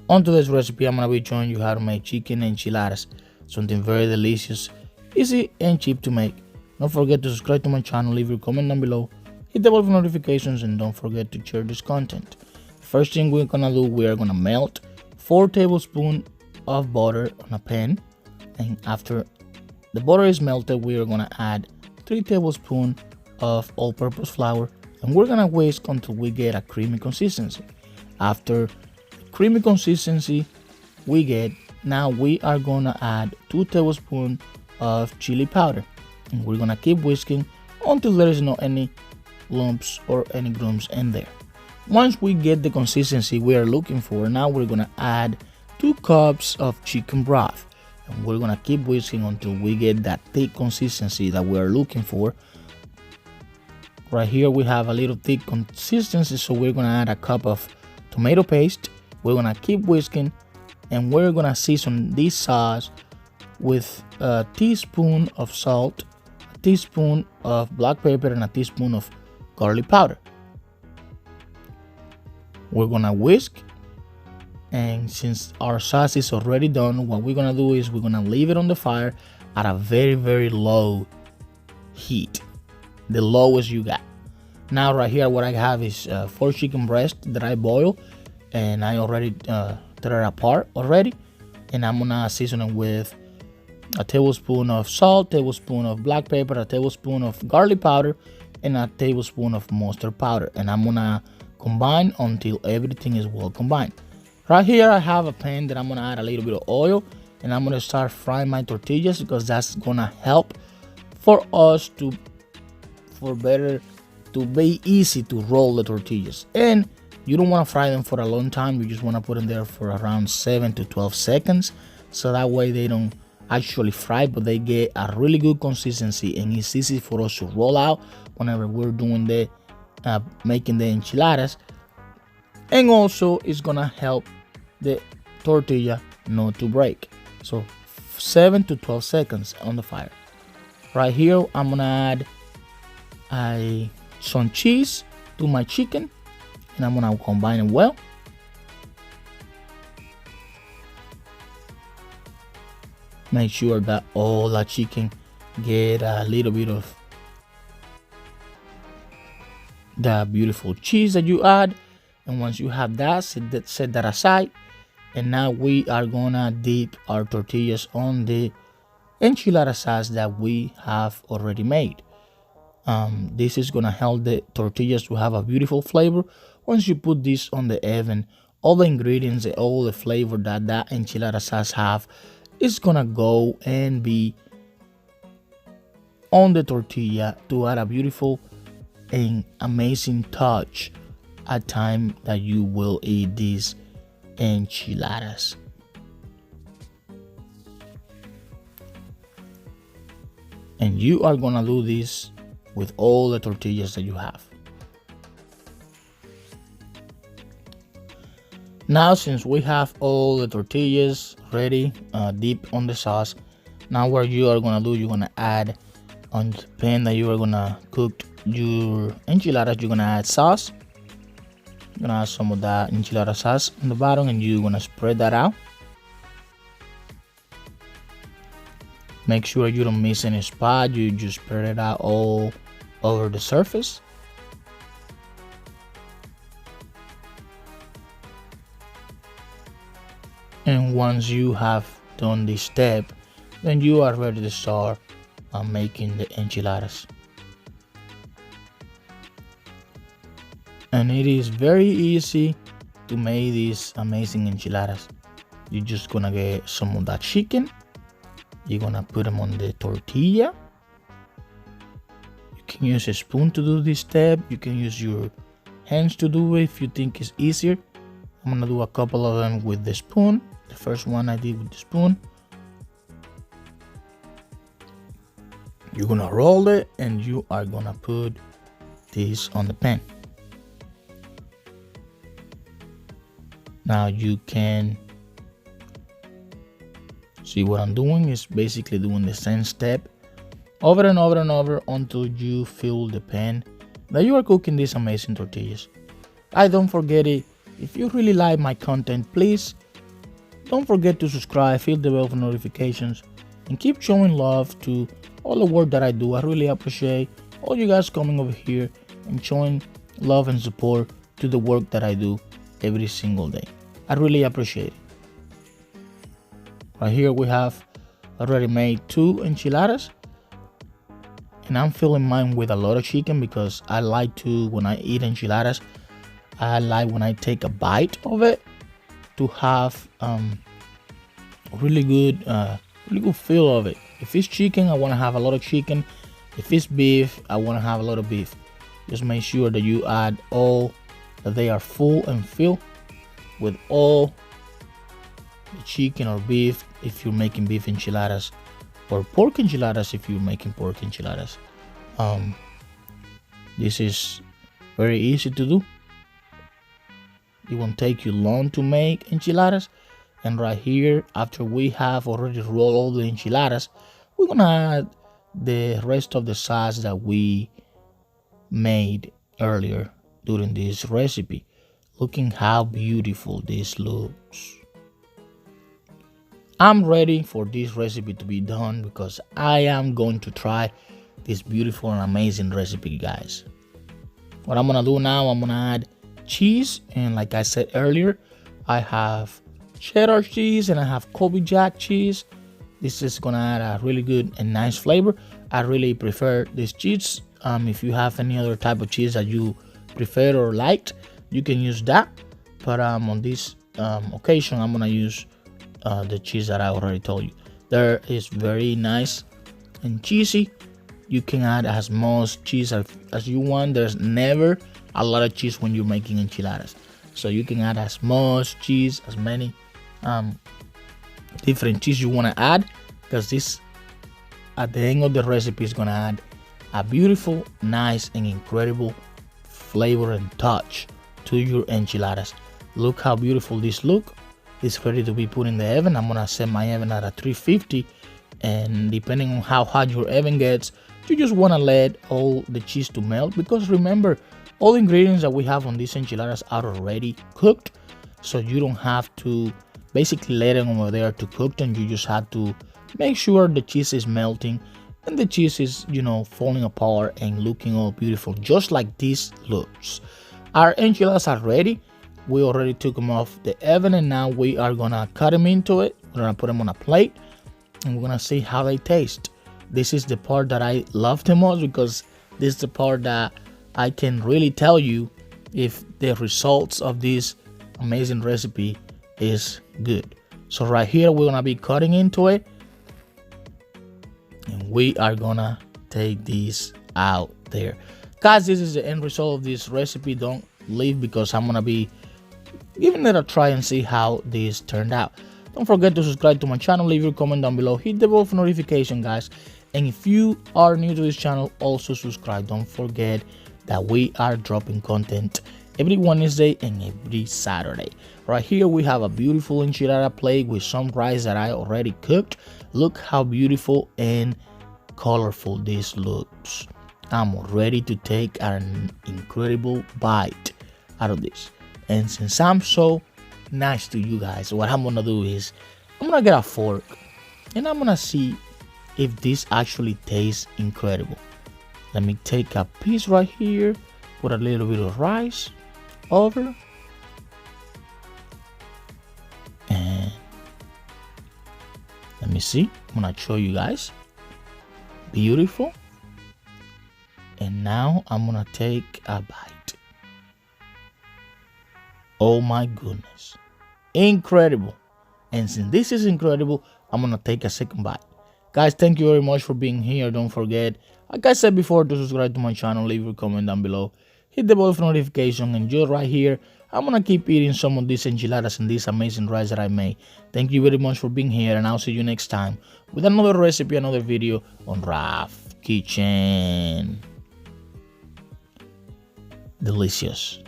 On today's recipe, I'm gonna be showing you how to make chicken enchiladas, something very delicious, easy and cheap to make. Don't forget to subscribe to my channel, leave your comment down below, hit the bell for notifications, and don't forget to share this content. First thing we're gonna do, we are gonna melt 4 tablespoons of butter on a pan, and after the butter is melted, we are gonna add 3 tablespoons of all-purpose flour, and we're gonna whisk until we get a creamy consistency. After creamy consistency we get, now we are gonna add 2 tablespoons of chili powder, and we're gonna keep whisking until there is no any lumps or any grumps in there. Once we get the consistency we are looking for, now we're gonna add 2 cups of chicken broth, and we're gonna keep whisking until we get that thick consistency that we are looking for. Right here we have a little thick consistency, so we're gonna add a cup of tomato paste. We're gonna keep whisking, and we're gonna season this sauce with a teaspoon of salt, a teaspoon of black pepper, and a teaspoon of garlic powder. We're gonna whisk, and since our sauce is already done, what we're gonna do is we're gonna leave it on the fire at a very low heat, the lowest you got. Now right here what I have is 4 chicken breasts that I boil, and I already tear it apart already, and I'm gonna season it with a tablespoon of salt, tablespoon of black pepper, a tablespoon of garlic powder, and a tablespoon of mustard powder, and I'm gonna combine until everything is well combined. Right here I have a pan that I'm gonna add a little bit of oil, and I'm gonna start frying my tortillas, because that's gonna help for us to be easy to roll the tortillas. And you don't want to fry them for a long time, you just want to put them there for around 7 to 12 seconds, so that way they don't actually fry, but they get a really good consistency, and it's easy for us to roll out whenever we're doing the making the enchiladas. And also it's gonna help the tortilla not to break. So 7 to 12 seconds on the fire. Right here I'm gonna add some cheese to my chicken, and I'm gonna combine it well. Make sure that all the chicken get a little bit of the beautiful cheese that you add, and once you have that, set that aside. And now we are gonna dip our tortillas on the enchilada sauce that we have already made. This is gonna help the tortillas to have a beautiful flavor. Once you put this on the oven, all the ingredients, all the flavor that enchilada sauce have is gonna go and be on the tortilla to add a beautiful and amazing touch at time that you will eat these enchiladas. And you are gonna do this with all the tortillas that you have. Now since we have all the tortillas ready, deep on the sauce, now what you are gonna do, you're gonna add on the pan that you are gonna cook your enchiladas, you're gonna add sauce. You're gonna add some of that enchilada sauce on the bottom, and you're gonna spread that out. Make sure you don't miss any spot, you just spread it out all over the surface. And once you have done this step, then you are ready to start making the enchiladas. And it is very easy to make these amazing enchiladas. You're just gonna get some of that chicken, you're gonna put them on the tortilla. You can use a spoon to do this step, you can use your hands to do it if you think it's easier. I'm gonna do a couple of them with the spoon. The first one I did with the spoon. You're gonna roll it, and you are gonna put this on the pan. Now you can see what I'm doing is basically doing the same step over and over and over until you fill the pan that you are cooking these amazing tortillas. Don't forget it, if you really like my content, please Don't forget to subscribe, hit the bell for notifications, and keep showing love to all the work that I do. I really appreciate all you guys coming over here and showing love and support to the work that I do every single day. I really appreciate it. Right here we have already made 2 enchiladas, and I'm filling mine with a lot of chicken because I like to, when I eat enchiladas, I like when I take a bite of it to have really good feel of it. If it's chicken, I want to have a lot of chicken. If it's beef, I want to have a lot of beef. Just make sure that you add all, that they are full and filled with all the chicken or beef if you're making beef enchiladas, or pork enchiladas if you're making pork enchiladas. This is very easy to do. It won't take you long to make enchiladas. And right here, after we have already rolled all the enchiladas, we're gonna add the rest of the sauce that we made earlier during this recipe. Looking how beautiful this looks. I'm ready for this recipe to be done because I am going to try this beautiful and amazing recipe, guys. What I'm gonna do now, I'm gonna add cheese, and like I said earlier, I have cheddar cheese and I have Colby Jack cheese. This is gonna add a really good and nice flavor. I really prefer this cheese. If you have any other type of cheese that you prefer or liked, you can use that, but on this occasion I'm gonna use the cheese that I already told you. There is very nice and cheesy. You can add as much cheese as you want. There's never a lot of cheese when you're making enchiladas, so you can add as much cheese, as many different cheese you want to add, because this at the end of the recipe is gonna add a beautiful, nice and incredible flavor and touch to your enchiladas. Look how beautiful this look. It's ready to be put in the oven. I'm gonna set my oven at a 350, and depending on how hot your oven gets, you just want to let all the cheese to melt, because remember, all the ingredients that we have on these enchiladas are already cooked, so you don't have to basically let them over there to cook them. You just have to make sure the cheese is melting and the cheese is, you know, falling apart and looking all beautiful, just like this looks. Our enchiladas are ready. We already took them off the oven, and now we are gonna cut them into it. We're gonna put them on a plate, and we're gonna see how they taste. This is the part that I love the most, because this is the part that I can really tell you if the results of this amazing recipe is good. So right here, we're gonna be cutting into it, and we are gonna take these out there. Guys, this is the end result of this recipe. Don't leave, because I'm gonna be giving it a try and see how this turned out. Don't forget to subscribe to my channel, leave your comment down below, hit the bell for notification, guys. And if you are new to this channel, also subscribe. Don't forget that we are dropping content every Wednesday and every Saturday. Right here we have a beautiful enchilada plate with some rice that I already cooked. Look how beautiful and colorful this looks. I'm ready to take an incredible bite out of this. And since I'm so nice to you guys, what I'm gonna do is I'm gonna get a fork and I'm gonna see if this actually tastes incredible. Let me take a piece right here, put a little bit of rice over, and let me see. I'm gonna show you guys. Beautiful. And now I'm gonna take a bite. Oh my goodness, incredible. And since this is incredible, I'm gonna take a second bite. Guys, thank you very much for being here. Don't forget, like I said before, to subscribe to my channel, leave your comment down below, hit the bell for notification, and just right here, I'm gonna keep eating some of these enchiladas and this amazing rice that I made. Thank you very much for being here, and I'll see you next time with another recipe, another video on Raf Kitchen. Delicious.